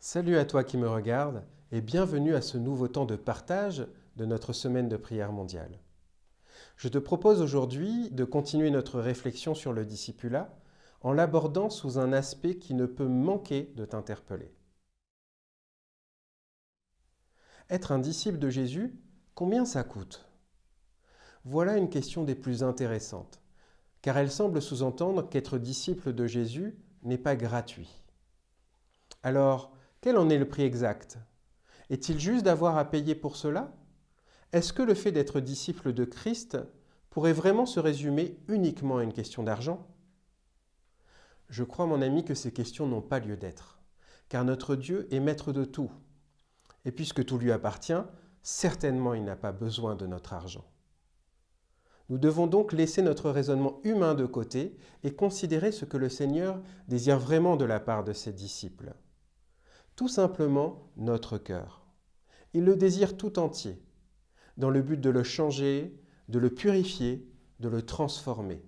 Salut à toi qui me regarde et bienvenue à ce nouveau temps de partage de notre semaine de prière mondiale. Je te propose aujourd'hui de continuer notre réflexion sur le discipulat en l'abordant sous un aspect qui ne peut manquer de t'interpeller. Être un disciple de Jésus, combien ça coûte? Voilà une question des plus intéressantes, car elle semble sous-entendre qu'être disciple de Jésus n'est pas gratuit. Alors, quel en est le prix exact? Est-il juste d'avoir à payer pour cela? Est-ce que le fait d'être disciple de Christ pourrait vraiment se résumer uniquement à une question d'argent? Je crois, mon ami, que ces questions n'ont pas lieu d'être, car notre Dieu est maître de tout. Et puisque tout lui appartient, certainement il n'a pas besoin de notre argent. Nous devons donc laisser notre raisonnement humain de côté et considérer ce que le Seigneur désire vraiment de la part de ses disciples. Tout simplement notre cœur. Il le désire tout entier, dans le but de le changer, de le purifier, de le transformer,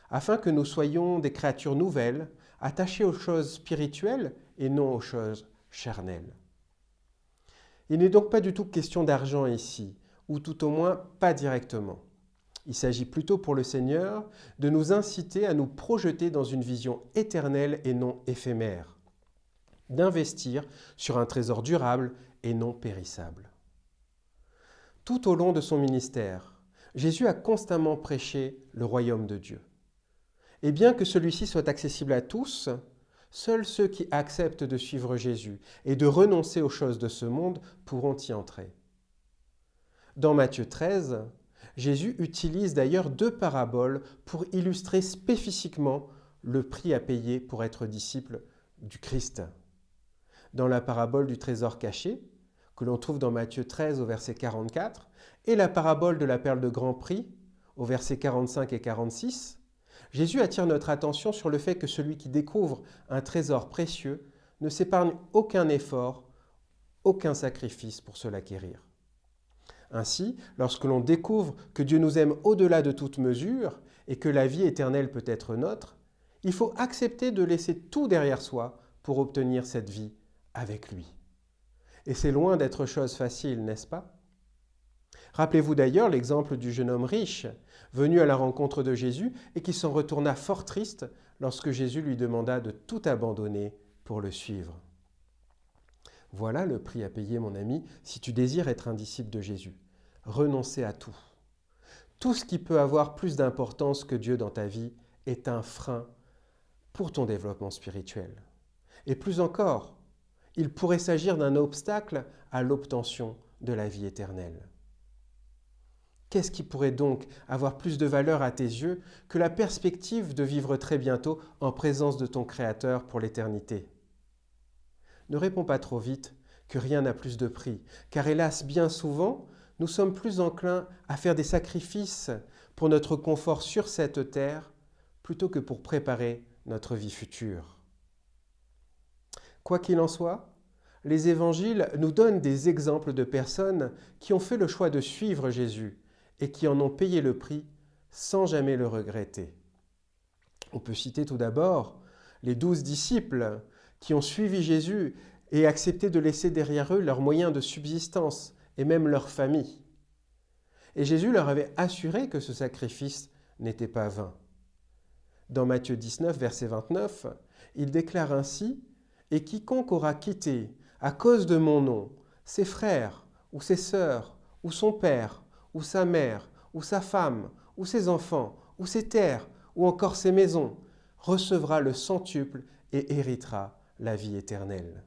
afin que nous soyons des créatures nouvelles, attachées aux choses spirituelles et non aux choses charnelles. Il n'est donc pas du tout question d'argent ici, ou tout au moins pas directement. Il s'agit plutôt pour le Seigneur de nous inciter à nous projeter dans une vision éternelle et non éphémère, d'investir sur un trésor durable et non périssable. Tout au long de son ministère, Jésus a constamment prêché le royaume de Dieu. Et bien que celui-ci soit accessible à tous, seuls ceux qui acceptent de suivre Jésus et de renoncer aux choses de ce monde pourront y entrer. Dans Matthieu 13, Jésus utilise d'ailleurs deux paraboles pour illustrer spécifiquement le prix à payer pour être disciple du Christ. Dans la parabole du trésor caché, que l'on trouve dans Matthieu 13 au verset 44, et la parabole de la perle de grand prix, au verset 45 et 46, Jésus attire notre attention sur le fait que celui qui découvre un trésor précieux ne s'épargne aucun effort, aucun sacrifice pour se l'acquérir. Ainsi, lorsque l'on découvre que Dieu nous aime au-delà de toute mesure et que la vie éternelle peut être nôtre, il faut accepter de laisser tout derrière soi pour obtenir cette vie avec lui. Et c'est loin d'être chose facile, n'est-ce pas? Rappelez-vous d'ailleurs l'exemple du jeune homme riche, venu à la rencontre de Jésus et qui s'en retourna fort triste lorsque Jésus lui demanda de tout abandonner pour le suivre. Voilà le prix à payer, mon ami, si tu désires être un disciple de Jésus. Renoncer à tout. Tout ce qui peut avoir plus d'importance que Dieu dans ta vie est un frein pour ton développement spirituel. Et plus encore, il pourrait s'agir d'un obstacle à l'obtention de la vie éternelle. Qu'est-ce qui pourrait donc avoir plus de valeur à tes yeux que la perspective de vivre très bientôt en présence de ton Créateur pour l'éternité? Ne réponds pas trop vite que rien n'a plus de prix, car hélas, bien souvent, nous sommes plus enclins à faire des sacrifices pour notre confort sur cette terre plutôt que pour préparer notre vie future. Quoi qu'il en soit, les évangiles nous donnent des exemples de personnes qui ont fait le choix de suivre Jésus et qui en ont payé le prix sans jamais le regretter. On peut citer tout d'abord les 12 disciples qui ont suivi Jésus et accepté de laisser derrière eux leurs moyens de subsistance et même leur famille. Et Jésus leur avait assuré que ce sacrifice n'était pas vain. Dans Matthieu 19, verset 29, il déclare ainsi « Et quiconque aura quitté, à cause de mon nom, ses frères, ou ses sœurs, ou son père, ou sa mère, ou sa femme, ou ses enfants, ou ses terres, ou encore ses maisons, recevra le centuple et héritera la vie éternelle. »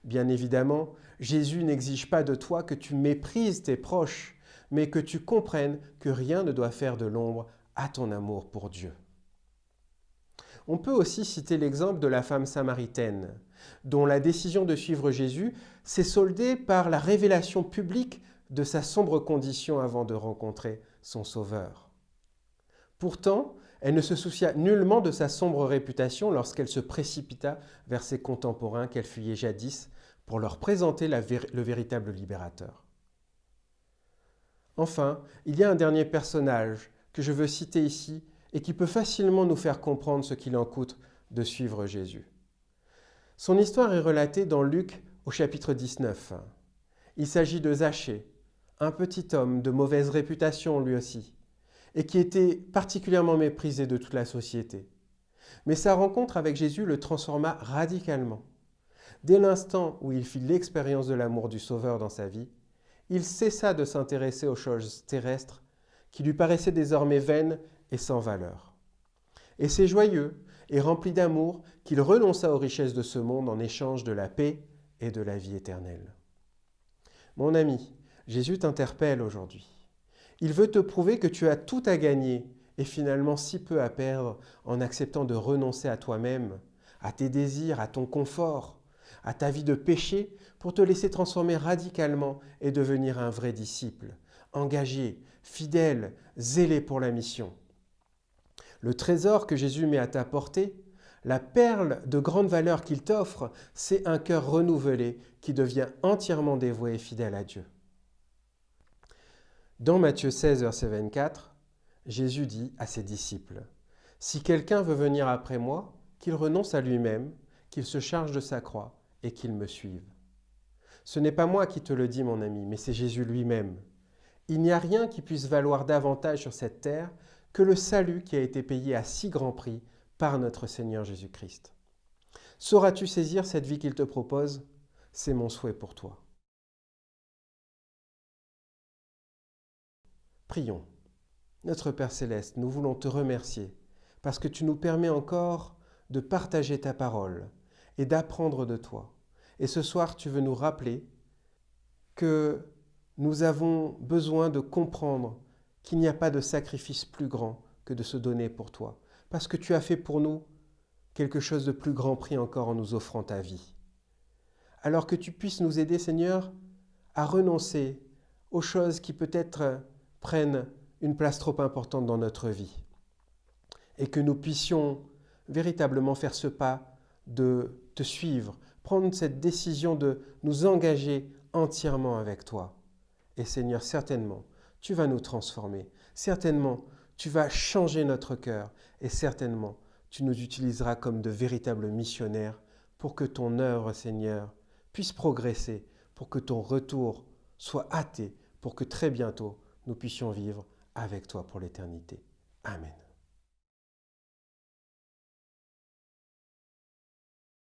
Bien évidemment, Jésus n'exige pas de toi que tu méprises tes proches, mais que tu comprennes que rien ne doit faire de l'ombre à ton amour pour Dieu. On peut aussi citer l'exemple de la femme samaritaine, dont la décision de suivre Jésus s'est soldée par la révélation publique de sa sombre condition avant de rencontrer son Sauveur. Pourtant, elle ne se soucia nullement de sa sombre réputation lorsqu'elle se précipita vers ses contemporains qu'elle fuyait jadis pour leur présenter le véritable libérateur. Enfin, il y a un dernier personnage que je veux citer ici et qui peut facilement nous faire comprendre ce qu'il en coûte de suivre Jésus. Son histoire est relatée dans Luc au chapitre 19. Il s'agit de Zachée, un petit homme de mauvaise réputation lui aussi, et qui était particulièrement méprisé de toute la société. Mais sa rencontre avec Jésus le transforma radicalement. Dès l'instant où il fit l'expérience de l'amour du Sauveur dans sa vie, il cessa de s'intéresser aux choses terrestres qui lui paraissaient désormais vaines et sans valeur. Et c'est joyeux et rempli d'amour qu'il renonça aux richesses de ce monde en échange de la paix et de la vie éternelle. Mon ami, Jésus t'interpelle aujourd'hui. Il veut te prouver que tu as tout à gagner et finalement si peu à perdre en acceptant de renoncer à toi-même, à tes désirs, à ton confort, à ta vie de péché pour te laisser transformer radicalement et devenir un vrai disciple, engagé, fidèle, zélé pour la mission. Le trésor que Jésus met à ta portée, la perle de grande valeur qu'il t'offre, c'est un cœur renouvelé qui devient entièrement dévoué et fidèle à Dieu. Dans Matthieu 16, verset 24, Jésus dit à ses disciples, « Si quelqu'un veut venir après moi, qu'il renonce à lui-même, qu'il se charge de sa croix et qu'il me suive. » Ce n'est pas moi qui te le dis, mon ami, mais c'est Jésus lui-même. Il n'y a rien qui puisse valoir davantage sur cette terre que le salut qui a été payé à si grand prix par notre Seigneur Jésus-Christ. Sauras-tu saisir cette vie qu'il te propose ? C'est mon souhait pour toi. Prions. Notre Père Céleste, nous voulons te remercier parce que tu nous permets encore de partager ta parole et d'apprendre de toi. Et ce soir, tu veux nous rappeler que nous avons besoin de comprendre qu'il n'y a pas de sacrifice plus grand que de se donner pour toi, parce que tu as fait pour nous quelque chose de plus grand prix encore en nous offrant ta vie. Alors que tu puisses nous aider, Seigneur, à renoncer aux choses qui peut-être prennent une place trop importante dans notre vie, et que nous puissions véritablement faire ce pas de te suivre, prendre cette décision de nous engager entièrement avec toi. Et Seigneur, certainement, tu vas nous transformer. Certainement, tu vas changer notre cœur. Et certainement, tu nous utiliseras comme de véritables missionnaires pour que ton œuvre, Seigneur, puisse progresser, pour que ton retour soit hâté, pour que très bientôt, nous puissions vivre avec toi pour l'éternité. Amen.